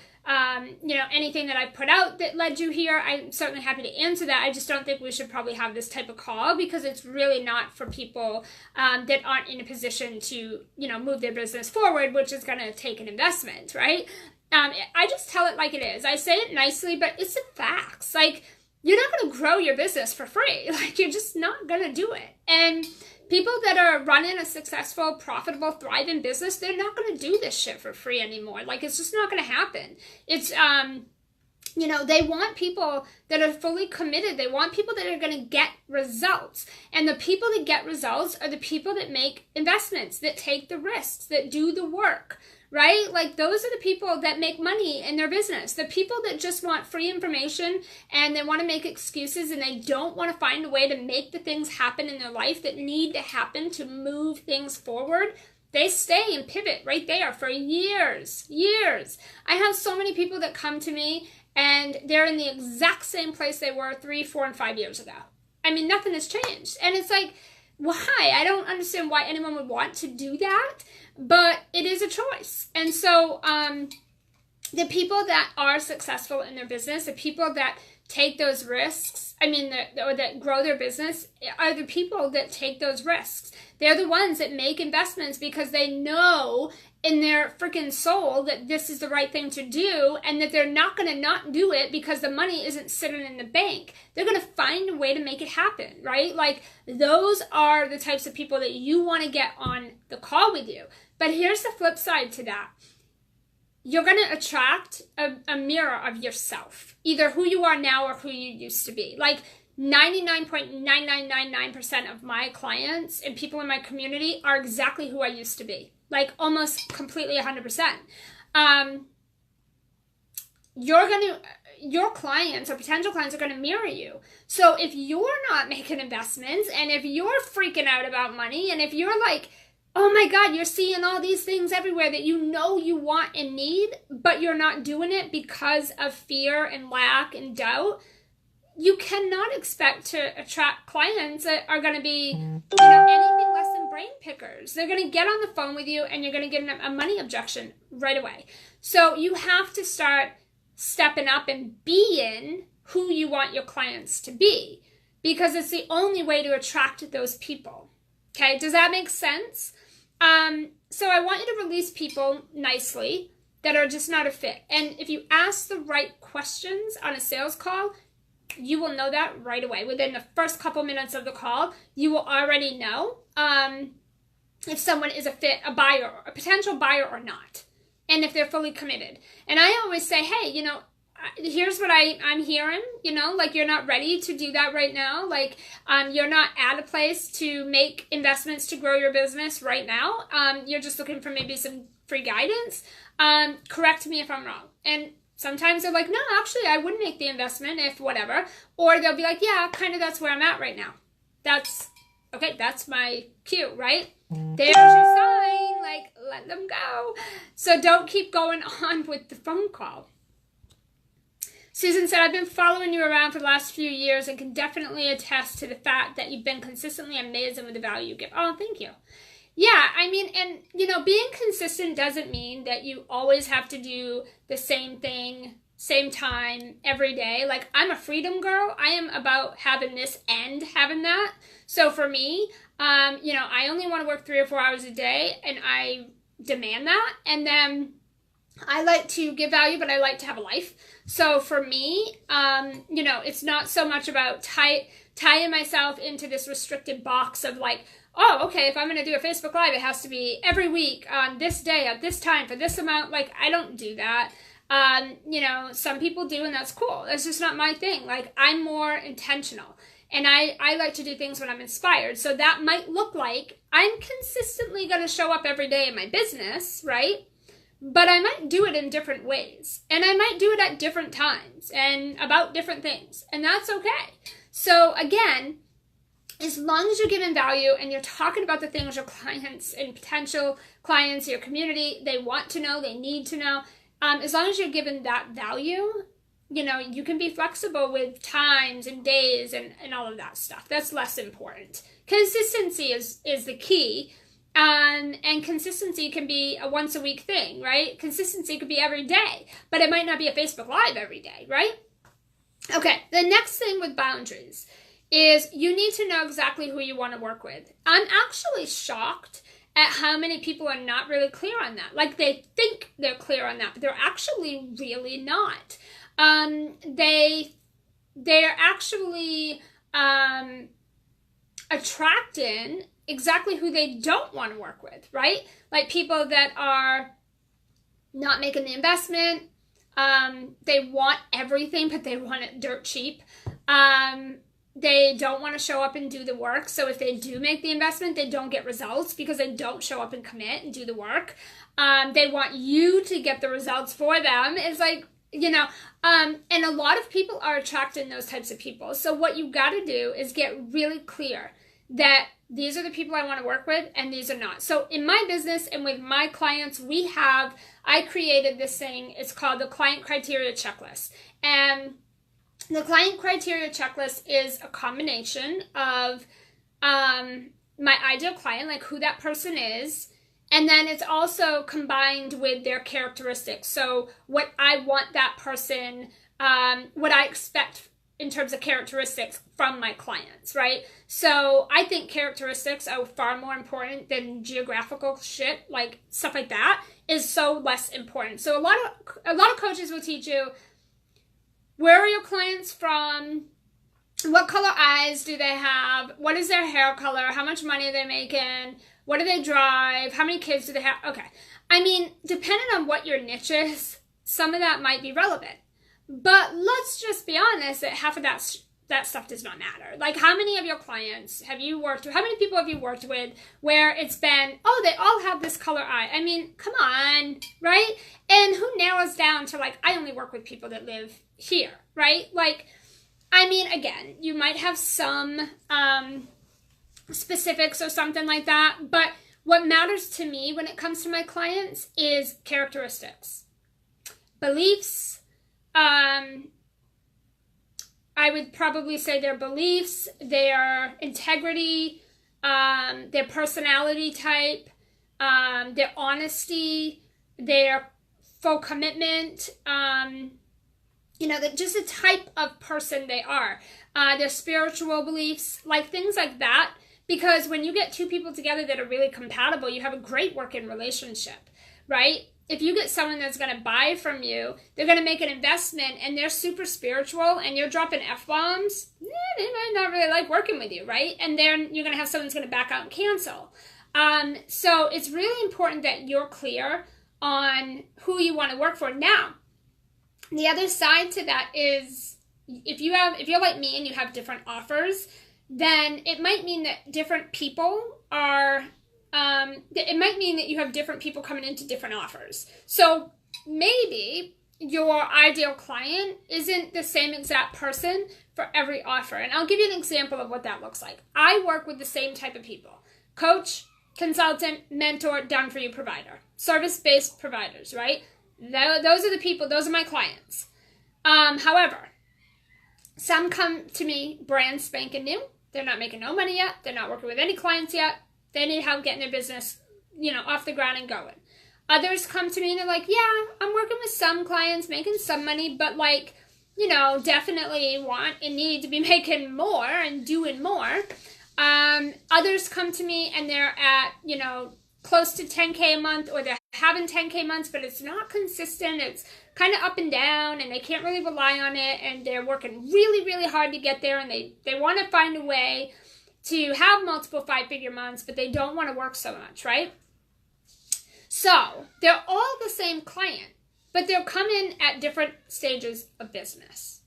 Speaker 1: you know, anything that I put out that led you here, I'm certainly happy to answer that. I just don't think we should probably have this type of call, because it's really not for people that aren't in a position to, you know, move their business forward, which is going to take an investment, right? I just tell it like it is. I say it nicely, but it's the facts. Like, you're not going to grow your business for free. Like, you're just not going to do it. And people that are running a successful, profitable, thriving business, they're not going to do this shit for free anymore. Like, it's just not going to happen. It's, you know, they want people that are fully committed. They want people that are going to get results. And the people that get results are the people that make investments, that take the risks, that do the work, right? Like, those are the people that make money in their business. The people that just want free information and they want to make excuses and they don't want to find a way to make the things happen in their life that need to happen to move things forward, they stay and pivot right there for years. I have so many people that come to me and they're in the exact same place they were 3, 4, and 5 years ago. I mean, nothing has changed. And it's like, why? I don't understand why anyone would want to do that, but it is a choice. And so the people that are successful in their business, the people that take those risks, or that grow their business, are the people that take those risks. They're the ones that make investments because they know in their freaking soul that this is the right thing to do, and that they're not going to not do it because the money isn't sitting in the bank. They're going to find a way to make it happen, right? Like, those are the types of people that you want to get on the call with you. But here's the flip side to that. You're going to attract a mirror of yourself, either who you are now or who you used to be. Like, 99.9999% of my clients and people in my community are exactly who I used to be. Like, almost completely 100%. Your clients or potential clients are going to mirror you. So if you're not making investments, and if you're freaking out about money, and if you're like, oh my God, you're seeing all these things everywhere that you know you want and need, but you're not doing it because of fear and lack and doubt, you cannot expect to attract clients that are going to be, you know, anything less than brain pickers. They're going to get on the phone with you and you're going to get a money objection right away. So you have to start stepping up and being who you want your clients to be, because it's the only way to attract those people. Okay, does that make sense? So I want you to release people nicely that are just not a fit. And if you ask the right questions on a sales call, you will know that right away. Within the first couple minutes of the call, you will already know if someone is a fit, a buyer, a potential buyer or not, and if they're fully committed. And I always say, hey, you know, here's what I'm hearing, you know, like, you're not ready to do that right now. Like, you're not at a place to make investments to grow your business right now. You're just looking for maybe some free guidance. Correct me if I'm wrong. And sometimes they're like, no, actually, I wouldn't make the investment if whatever. Or they'll be like, yeah, kind of that's where I'm at right now. That's, okay, that's my cue, right? There's your sign, like, let them go. So don't keep going on with the phone call. Susan said, I've been following you around for the last few years and can definitely attest to the fact that you've been consistently amazing with the value you give. Oh, thank you. Yeah, I mean, and, you know, being consistent doesn't mean that you always have to do the same thing, same time, every day. Like, I'm a freedom girl. I am about having this and having that. So for me, you know, I only want to work 3 or 4 hours a day, and I demand that. And then I like to give value, but I like to have a life. So for me, you know, it's not so much about tying myself into this restricted box of like, oh, okay, if I'm going to do a Facebook Live, it has to be every week on this day at this time for this amount. Like, I don't do that. You know, some people do, and that's cool. That's just not my thing. Like, I'm more intentional. And I like to do things when I'm inspired. So that might look like I'm consistently going to show up every day in my business, right? But I might do it in different ways. And I might do it at different times and about different things. And that's okay. So again, as long as you're giving value and you're talking about the things your clients and potential clients, your community, they want to know, they need to know, as long as you're giving that value, you know, you can be flexible with times and days and all of that stuff. That's less important. Consistency is the key. And consistency can be a once a week thing, right? Consistency could be every day, but it might not be a Facebook Live every day, right? Okay, the next thing with boundaries is you need to know exactly who you want to work with. I'm actually shocked at how many people are not really clear on that. Like, they think they're clear on that, but they're actually really not. They're actually attracting exactly who they don't want to work with, right? Like people that are not making the investment. They want everything, but they want it dirt cheap. They don't want to show up and do the work. So if they do make the investment, they don't get results because they don't show up and commit and do the work. They want you to get the results for them. It's like, you know, and a lot of people are attracting those types of people. So what you got to do is get really clear that these are the people I want to work with and these are not. So in my business and with my clients, I created this thing. It's called the Client Criteria Checklist. And the Client Criteria Checklist is a combination of my ideal client, like who that person is, and then it's also combined with their characteristics. So what I want that person, what I expect in terms of characteristics from my clients, right? So I think characteristics are far more important than geographical shit, like stuff like that is so less important. So a lot of coaches will teach you, where are your clients from? What color eyes do they have? What is their hair color? How much money are they making? What do they drive? How many kids do they have? Okay. I mean, depending on what your niche is, some of that might be relevant. But let's just be honest that half of that stuff does not matter. Like, how many of your clients have you worked with? How many people have you worked with where it's been, oh, they all have this color eye? I mean, come on, right? And who narrows down to, like, I only work with people that live here, right? Like, I mean, again, you might have some specifics or something like that, but what matters to me when it comes to my clients is characteristics, beliefs. I would probably say their beliefs, their integrity, their personality type, their honesty, their full commitment, you know, just the type of person they are, their spiritual beliefs, like things like that. Because when you get two people together that are really compatible, you have a great working relationship, right? If you get someone that's going to buy from you, they're going to make an investment and they're super spiritual and you're dropping F-bombs, they might not really like working with you, right? And then you're going to have someone who's going to back out and cancel. So it's really important that you're clear on who you want to work for. Now, the other side to that is if you're like me and you have different offers, then it might mean that different people are... it might mean that you have different people coming into different offers. So maybe your ideal client isn't the same exact person for every offer. And I'll give you an example of what that looks like. I work with the same type of people: coach, consultant, mentor, done-for-you provider, service-based providers, right? Those are the people, those are my clients. However, some come to me brand spanking new. They're not making no money yet. They're not working with any clients yet. They need help getting their business, you know, off the ground and going. Others come to me and they're like, yeah, I'm working with some clients, making some money, but like, you know, definitely want and need to be making more and doing more. Others come to me and they're at, you know, close to 10K a month, or they're having 10K months, but it's not consistent. It's kind of up and down and they can't really rely on it. And they're working really, really hard to get there. And they want to find a way to have multiple 5-figure months, but they don't want to work so much, right? So they're all the same client, but they'll come in at different stages of business.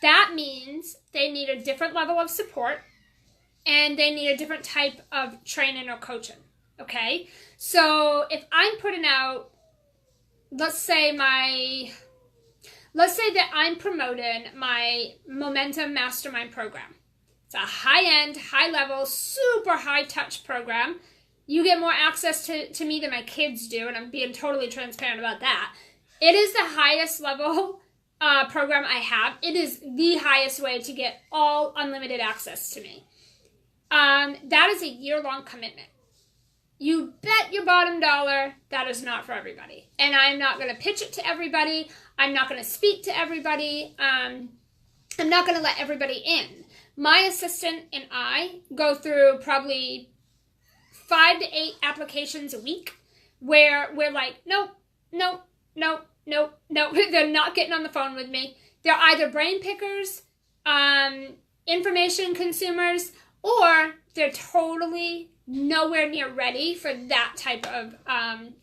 Speaker 1: That means they need a different level of support and they need a different type of training or coaching, okay? So if I'm putting out, let's say that I'm promoting my Momentum Mastermind program. It's a high-end, high-level, super high-touch program. You get more access to me than my kids do, and I'm being totally transparent about that. It is the highest level program I have. It is the highest way to get all unlimited access to me. That is a year-long commitment. You bet your bottom dollar that is not for everybody. And I'm not going to pitch it to everybody. I'm not going to speak to everybody. I'm not going to let everybody in. My assistant and I go through probably 5 to 8 applications a week where we're like, nope. They're not getting on the phone with me. They're either brain pickers, information consumers, or they're totally nowhere near ready for that type of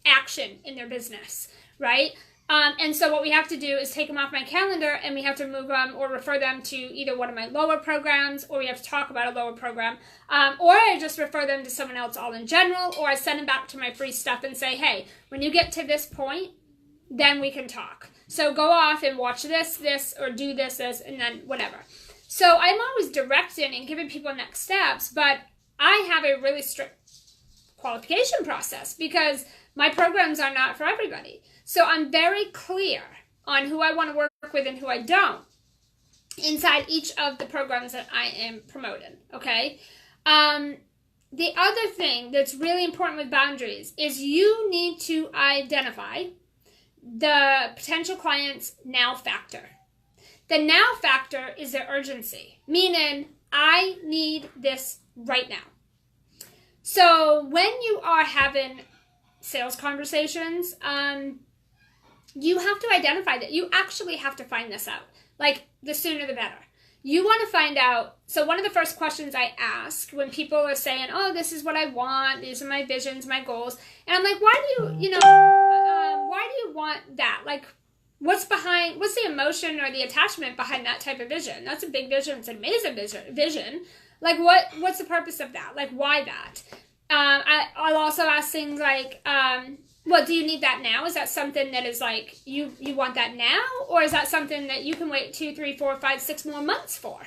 Speaker 1: action in their business, right? And so what we have to do is take them off my calendar and we have to move them or refer them to either one of my lower programs, or we have to talk about a lower program, or I just refer them to someone else all in general, or I send them back to my free stuff and say, hey, when you get to this point, then we can talk. So go off and watch this, or do this, and then whatever. So I'm always directing and giving people next steps, but I have a really strict qualification process because my programs are not for everybody. So I'm very clear on who I want to work with and who I don't inside each of the programs that I am promoting, okay? The other thing that's really important with boundaries is you need to identify the potential client's now factor. The now factor is their urgency, meaning I need this right now. So when you are having sales conversations, you have to identify that. You actually have to find this out. Like, the sooner the better. You want to find out. So one of the first questions I ask when people are saying, oh, this is what I want, these are my visions, my goals. And I'm like, why do you want that? Like, what's the emotion or the attachment behind that type of vision? That's a big vision. It's an amazing vision. Like, what's the purpose of that? Like, why that? I'll also ask things like, well, do you need that now? Is that something that is like, you want that now? Or is that something that you can wait 2, 3, 4, 5, 6 more months for?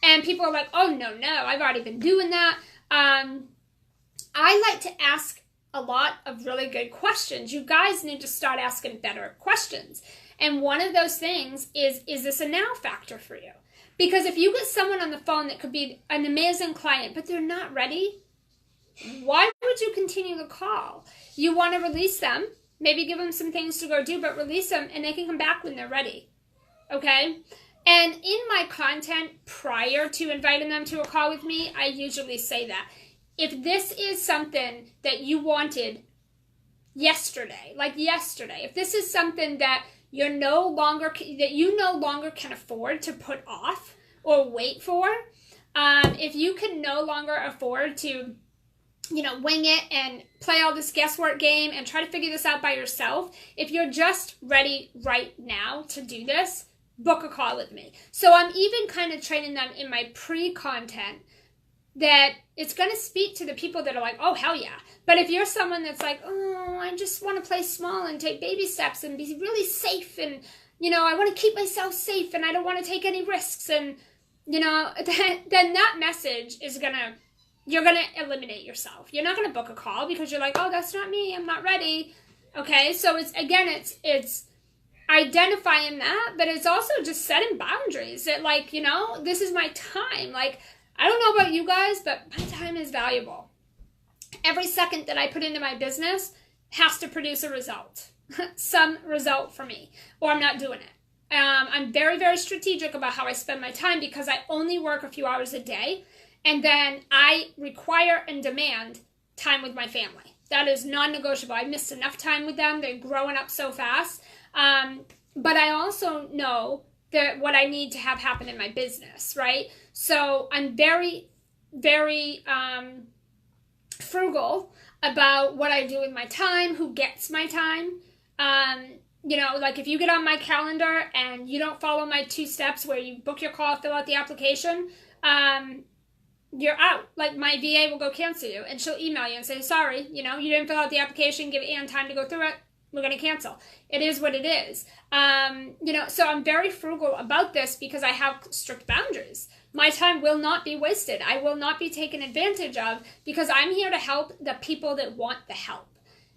Speaker 1: And people are like, oh, no, I've already been doing that. I like to ask a lot of really good questions. You guys need to start asking better questions. And one of those things is this a now factor for you? Because if you get someone on the phone that could be an amazing client, but they're not ready, why would you continue the call? You want to release them, maybe give them some things to go do, but release them and they can come back when they're ready. Okay? And in my content prior to inviting them to a call with me, I usually say that. If this is something that you wanted yesterday, if this is something that you no longer can afford to put off or wait for, if you can no longer afford to wing it and play all this guesswork game and try to figure this out by yourself, if you're just ready right now to do this, book a call with me. So I'm even kind of training them in my pre-content that it's going to speak to the people that are like, oh, hell yeah. But if you're someone that's like, oh, I just want to play small and take baby steps and be really safe and, I want to keep myself safe and I don't want to take any risks and, then that message is you're going to eliminate yourself. You're not going to book a call because you're like, oh, that's not me. I'm not ready. Okay. So it's identifying that, but it's also just setting boundaries that this is my time. Like, I don't know about you guys, but my time is valuable. Every second that I put into my business has to produce a result, some result for me, or I'm not doing it. I'm very, very strategic about how I spend my time because I only work a few hours a day. And then I require and demand time with my family. That is non-negotiable. I missed enough time with them. They're growing up so fast. But I also know that what I need to have happen in my business, right? So I'm very, very frugal about what I do with my time, who gets my time. you know, like if you get on my calendar and you don't follow my 2 steps where you book your call, fill out the application, you're out. Like my VA will go cancel you, and she'll email you and say, sorry, you know, you didn't fill out the application, give Ann time to go through it. We're going to cancel. It is what it is. You know, so I'm very frugal about this because I have strict boundaries. My time will not be wasted. I will not be taken advantage of because I'm here to help the people that want the help.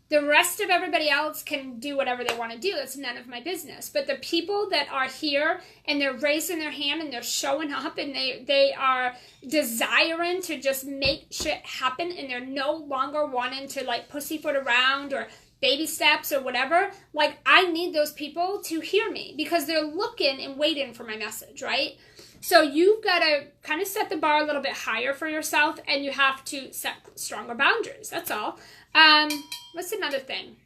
Speaker 1: The rest of everybody else can do whatever they want to do. It's none of my business. But the people that are here and they're raising their hand and they're showing up and they are desiring to just make shit happen and they're no longer wanting to like pussyfoot around or baby steps or whatever, like I need those people to hear me because they're looking and waiting for my message, right? So you've got to kind of set the bar a little bit higher for yourself and you have to set stronger boundaries. That's all. What's another thing?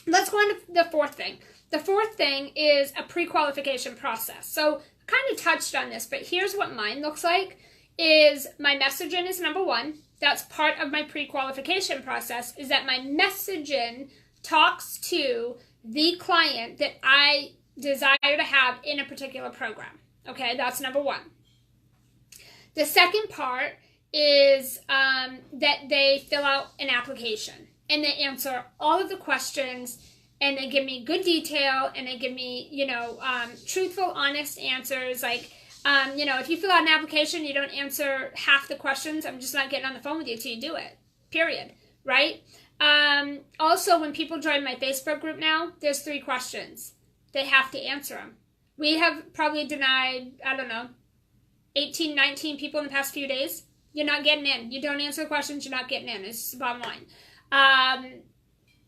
Speaker 1: Let's go on to the 4th thing. The 4th thing is a pre-qualification process. So I kind of touched on this, but here's what mine looks like is my messaging is number 1. That's part of my pre-qualification process is that my messaging talks to the client that I desire to have in a particular program. Okay, that's number 1. The second part is that they fill out an application and they answer all of the questions and they give me good detail and they give me, you know, truthful, honest answers. Like, you know, if you fill out an application, you don't answer half the questions, I'm just not getting on the phone with you till you do it, period, right? Also, when people join my Facebook group now, there's 3 questions. They have to answer them. We have probably denied, I don't know, 18, 19 people in the past few days. You're not getting in. You don't answer the questions, you're not getting in. It's just the bottom line.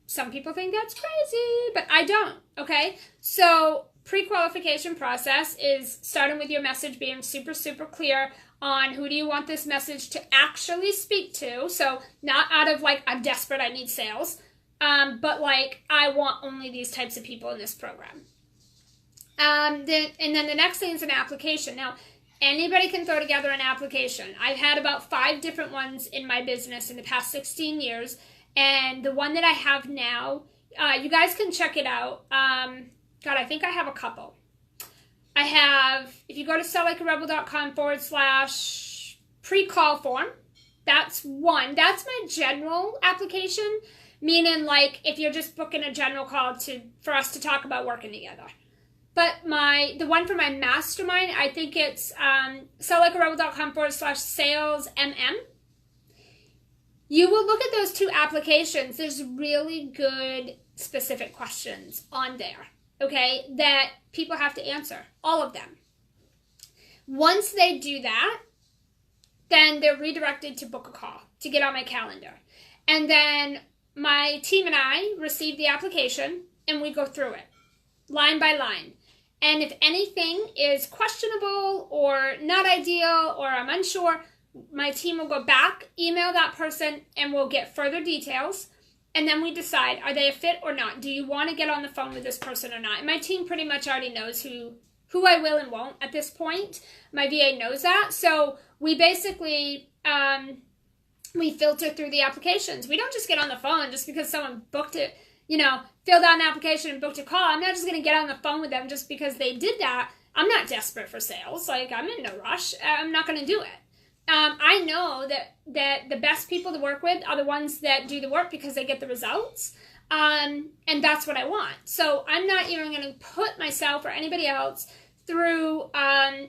Speaker 1: Some people think that's crazy, but I don't, okay? So pre-qualification process is starting with your message being super, super clear on who do you want this message to actually speak to. So not out of like, I'm desperate, I need sales, but like, I want only these types of people in this program. And then the next thing is an application. Now, anybody can throw together an application. I've had about 5 different ones in my business in the past 16 years. And the one that I have now, you guys can check it out. God, I think I have a couple. I have, if you go to selllikearebel.com/pre-call form, that's one. That's my general application, meaning like if you're just booking a general call for us to talk about working together. But the one for my mastermind, I think it's selllikearebel.com/salesmm. You will look at those 2 applications. There's really good specific questions on there, okay, that people have to answer, all of them. Once they do that, then they're redirected to book a call, to get on my calendar. And then my team and I receive the application, and we go through it, line by line. And if anything is questionable or not ideal or I'm unsure, my team will go back, email that person, and we'll get further details. And then we decide, are they a fit or not? Do you want to get on the phone with this person or not? And my team pretty much already knows who I will and won't at this point. My VA knows that. So we basically, we filter through the applications. We don't just get on the phone just because someone booked it, you know, filled out an application and booked a call. I'm not just going to get on the phone with them just because they did that. I'm not desperate for sales. Like, I'm in no rush. I'm not going to do it. I know that the best people to work with are the ones that do the work because they get the results. And that's what I want. So I'm not even going to put myself or anybody else through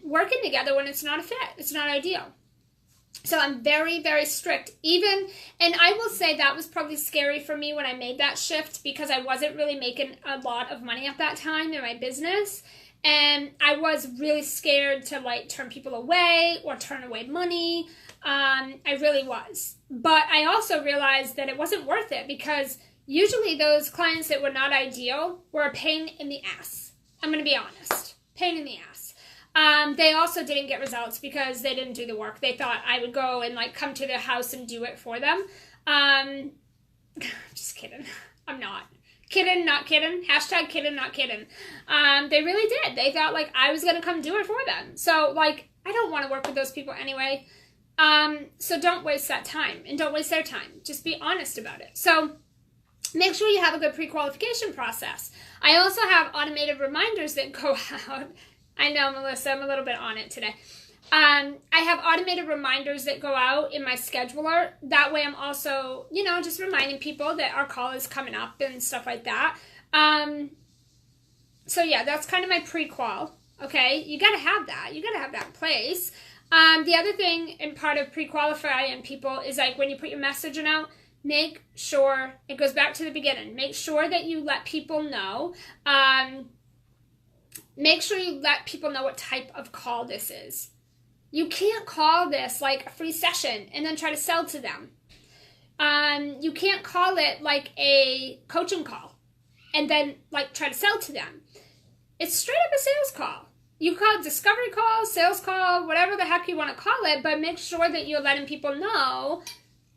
Speaker 1: working together when it's not a fit. It's not ideal. So I'm very, very strict. And I will say that was probably scary for me when I made that shift because I wasn't really making a lot of money at that time in my business. And I was really scared to like turn people away or turn away money. I really was. But I also realized that it wasn't worth it because usually those clients that were not ideal were a pain in the ass. I'm going to be honest. Pain in the ass. They also didn't get results because they didn't do the work. They thought I would go and like come to their house and do it for them. Just kidding. I'm not. Kidding, not kidding. Hashtag kidding, not kidding. They really did. They thought like I was going to come do it for them. So like, I don't want to work with those people anyway. So don't waste that time and don't waste their time. Just be honest about it. So make sure you have a good pre-qualification process. I also have automated reminders that go out. I know, Melissa, I'm a little bit on it today. I have automated reminders that go out in my scheduler. That way I'm also, just reminding people that our call is coming up and stuff like that. So yeah, that's kind of my pre-qual. Okay, you got to have that. You got to have that in place. The other thing and part of pre-qualifying people is like when you put your messaging out, make sure, it goes back to the beginning, make sure that you let people know, make sure you let people know what type of call this is. You can't call this like a free session and then try to sell to them. You can't call it like a coaching call and then like try to sell to them. It's straight up a sales call. You call it discovery call, sales call, whatever the heck you want to call it, but make sure that you're letting people know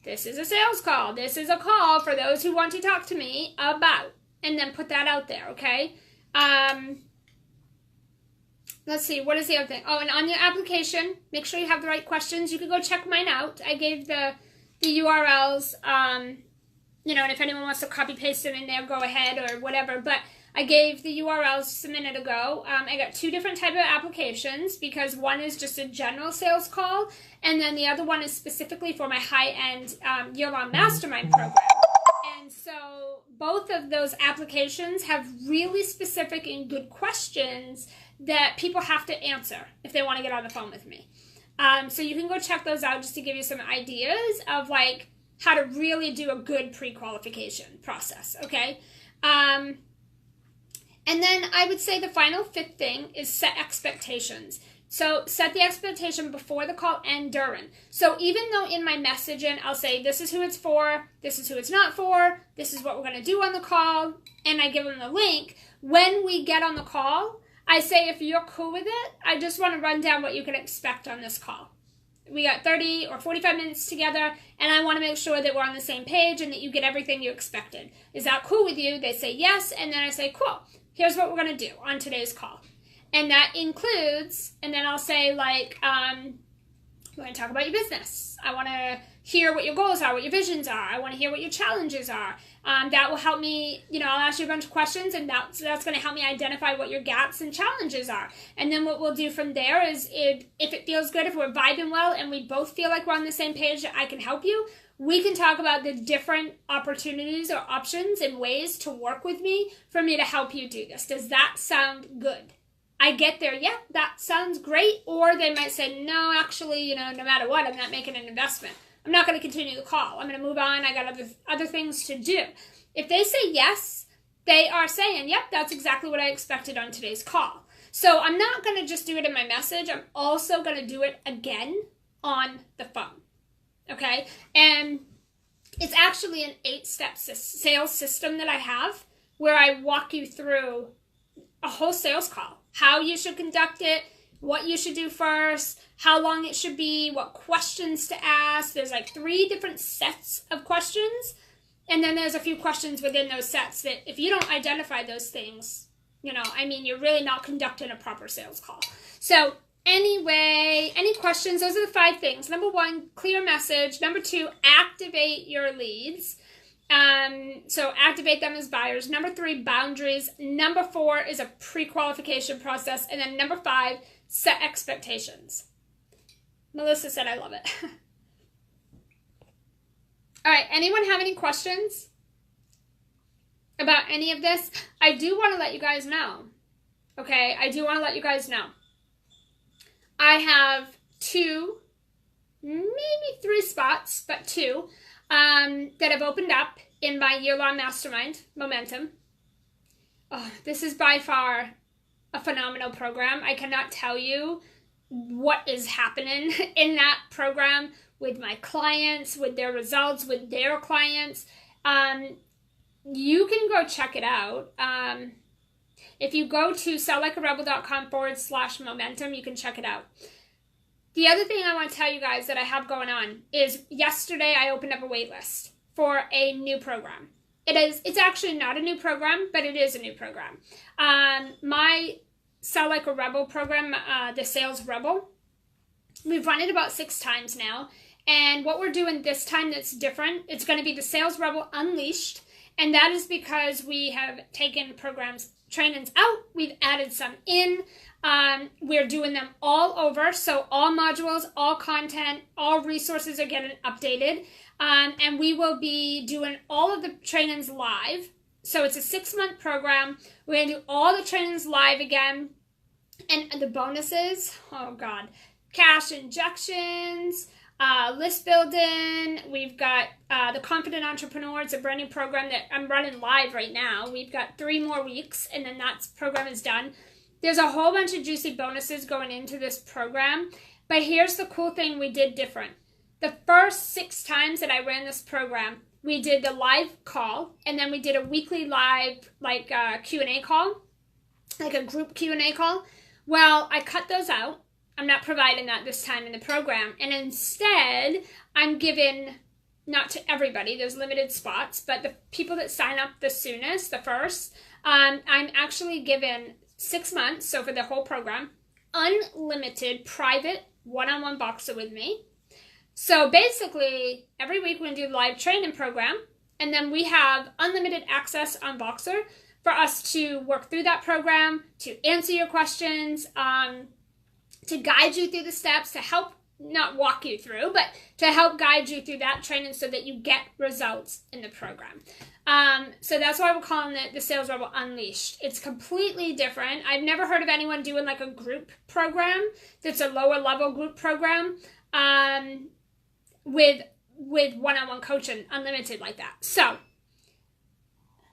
Speaker 1: this is a sales call. This is a call for those who want to talk to me about, and then put that out there, okay? Let's see, what is the other thing? Oh, and on your application, make sure you have the right questions. You can go check mine out. I gave the URLs, and if anyone wants to copy paste them in there, go ahead or whatever, but I gave the URLs just a minute ago. I got 2 different type of applications because one is just a general sales call, and then the other one is specifically for my high-end year-long mastermind program. And so both of those applications have really specific and good questions that people have to answer if they want to get on the phone with me. So you can go check those out just to give you some ideas of like how to really do a good pre-qualification process, okay? And then I would say the final 5th thing is set expectations. So set the expectation before the call and during. So even though in my messaging I'll say this is who it's for, this is who it's not for, this is what we're going to do on the call, and I give them the link, when we get on the call, I say if you're cool with it, I just want to run down what you can expect on this call. We got 30 or 45 minutes together, and I want to make sure that we're on the same page and that you get everything you expected. Is that cool with you? They say yes, and then I say, cool. Here's what we're going to do on today's call. And that includes, and then I'll say like, we're going to talk about your business. I want to hear what your goals are, what your visions are. I want to hear what your challenges are. That will help me, I'll ask you a bunch of questions, and that's going to help me identify what your gaps and challenges are. And then what we'll do from there is if it feels good, if we're vibing well, and we both feel like we're on the same page that I can help you, we can talk about the different opportunities or options and ways to work with me for me to help you do this. Does that sound good? I get there, yeah, that sounds great. Or they might say, no, actually, no matter what, I'm not making an investment. I'm not going to continue the call. I'm going to move on. I got other things to do. If they say yes, they are saying, yep, that's exactly what I expected on today's call. So I'm not going to just do it in my message. I'm also going to do it again on the phone. Okay, and it's actually an 8-step sales system that I have where I walk you through a whole sales call, how you should conduct it, what you should do first, how long it should be, what questions to ask. There's like 3 different sets of questions, and then there's a few questions within those sets that if you don't identify those things, you're really not conducting a proper sales call. So anyway, any questions? Those are the 5 things. Number 1, clear message. Number 2, activate your leads. So activate them as buyers. Number 3, boundaries. Number 4 is a pre-qualification process. And then number 5, set expectations. Melissa said I love it. All right, anyone have any questions about any of this? I do want to let you guys know. Okay, I do want to let you guys know. I have 2, maybe 3 spots, but 2, that have opened up in my year-long mastermind, Momentum. Oh, this is by far a phenomenal program. I cannot tell you what is happening in that program with my clients, with their results, with their clients. You can go check it out. If you go to selllikearebel.com/momentum, you can check it out. The other thing I want to tell you guys that I have going on is yesterday I opened up a waitlist for a new program. It's actually not a new program, but it is a new program. My Sell Like a Rebel program, the Sales Rebel, we've run it about 6 times now. And what we're doing this time that's different, it's going to be the Sales Rebel Unleashed. And that is because we have taken trainings out. We've added some in. We're doing them all over. So all modules, all content, all resources are getting updated. And we will be doing all of the trainings live. So it's a 6-month program. We're going to do all the trainings live again. And the bonuses, oh God, cash injections, list building. We've got the Confident Entrepreneur. It's a brand new program that I'm running live right now. We've got 3 more weeks, and then that program is done. There's a whole bunch of juicy bonuses going into this program. But here's the cool thing we did different. The first 6 times that I ran this program, we did the live call, and then we did a weekly live Q&A call, like a group Q&A call. Well, I cut those out. I'm not providing that this time in the program. And instead, I'm giving, not to everybody, there's limited spots, but the people that sign up the soonest, the first, I'm actually giving 6 months, so for the whole program, unlimited private one-on-one Boxer with me. So basically, every week we're going to do a live training program, and then we have unlimited access on Boxer for us to work through that program, to answer your questions, to guide you through the steps, to help, not walk you through, but to help guide you through that training so that you get results in the program. So that's why we're calling it the Sales Rebel Unleashed. It's completely different. I've never heard of anyone doing like a group program that's a lower level group program with one-on-one coaching, unlimited like that. So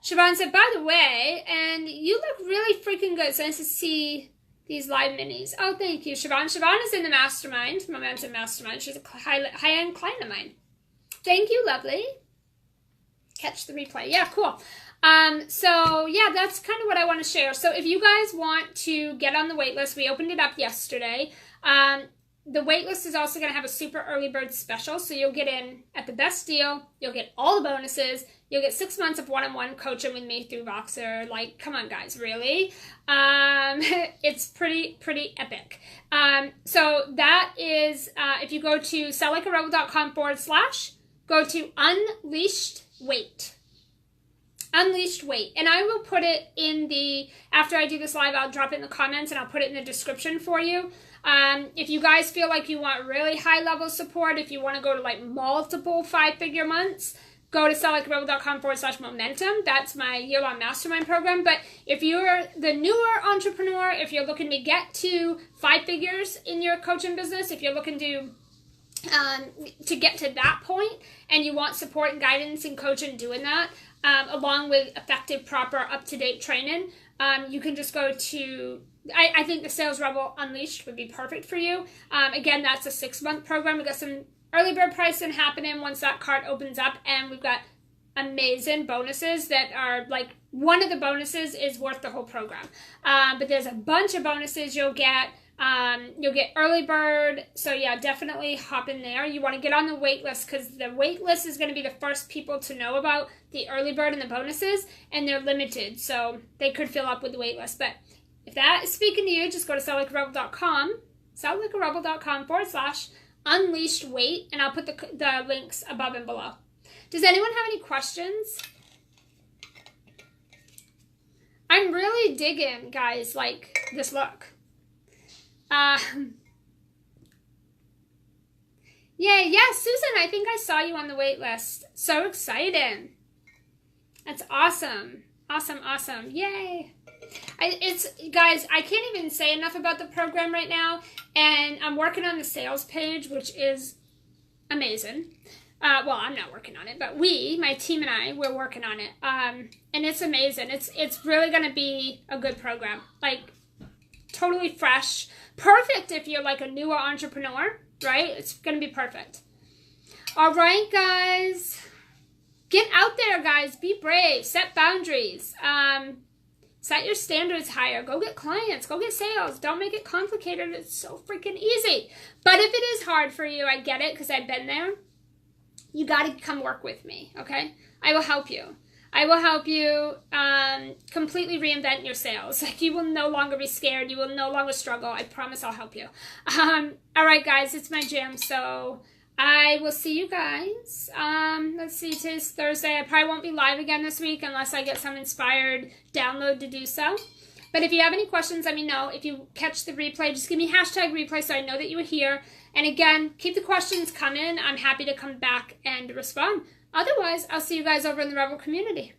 Speaker 1: Siobhan said, by the way, and you look really freaking good. It's nice to see these live minis. Oh, thank you, Siobhan. Siobhan is in the mastermind, Momentum Mastermind. She's a high-end client of mine. Thank you, lovely. Catch the replay. Yeah, cool. So yeah, that's kind of what I want to share. So if you guys want to get on the wait list, we opened it up yesterday. The waitlist is also going to have a super early bird special, so you'll get in at the best deal. You'll get all the bonuses. You'll get 6 months of one-on-one coaching with me through Voxer. Like, come on, guys, really? It's pretty epic. So that is, if you go to selllikearebel.com / go to Unleashed Wait. Unleashed Wait. And I will put it in the, after I do this live, I'll drop it in the comments and I'll put it in the description for you. If you guys feel like you want really high level support, if you want to go to like multiple 5-figure months, go to selllikearebel.com / momentum. That's my year-long mastermind program. But if you're the newer entrepreneur, if you're looking to get to 5 figures in your coaching business, if you're looking to get to that point and you want support and guidance and coaching doing that, along with effective, proper, up-to-date training, you can just go to, I think the Sales Rebel Unleashed would be perfect for you. Again, that's a 6-month program. We've got some early bird pricing happening once that cart opens up, and we've got amazing bonuses that are like, one of the bonuses is worth the whole program. But there's a bunch of bonuses you'll get. You'll get early bird. So yeah, definitely hop in there. You want to get on the wait list because the wait list is going to be the first people to know about the early bird and the bonuses, and they're limited. So they could fill up with the wait list. But if that is speaking to you, just go to selllikearebel.com / unleashed wait, and I'll put the links above and below. Does anyone have any questions? I'm really digging, guys, like this look. Yeah, Susan, I think I saw you on the wait list. So exciting. That's awesome. Awesome. Yay. Guys, I can't even say enough about the program right now, and I'm working on the sales page, which is amazing. Well, I'm not working on it, but my team and I, we're working on it. And it's amazing. It's really going to be a good program. Like, totally fresh. Perfect if you're like a newer entrepreneur, right? It's going to be perfect. All right, guys. Get out there, guys. Be brave. Set boundaries. Set your standards higher. Go get clients. Go get sales. Don't make it complicated. It's so freaking easy. But if it is hard for you, I get it because I've been there. You got to come work with me, okay? I will help you. I will help you completely reinvent your sales. Like, you will no longer be scared. You will no longer struggle. I promise I'll help you. All right, guys, it's my jam. So I will see you guys. Let's see, today's Thursday. I probably won't be live again this week unless I get some inspired download to do so. But if you have any questions, let me know. If you catch the replay, just give me #replay so I know that you were here. And again, keep the questions coming. I'm happy to come back and respond. Otherwise, I'll see you guys over in the Rebel community.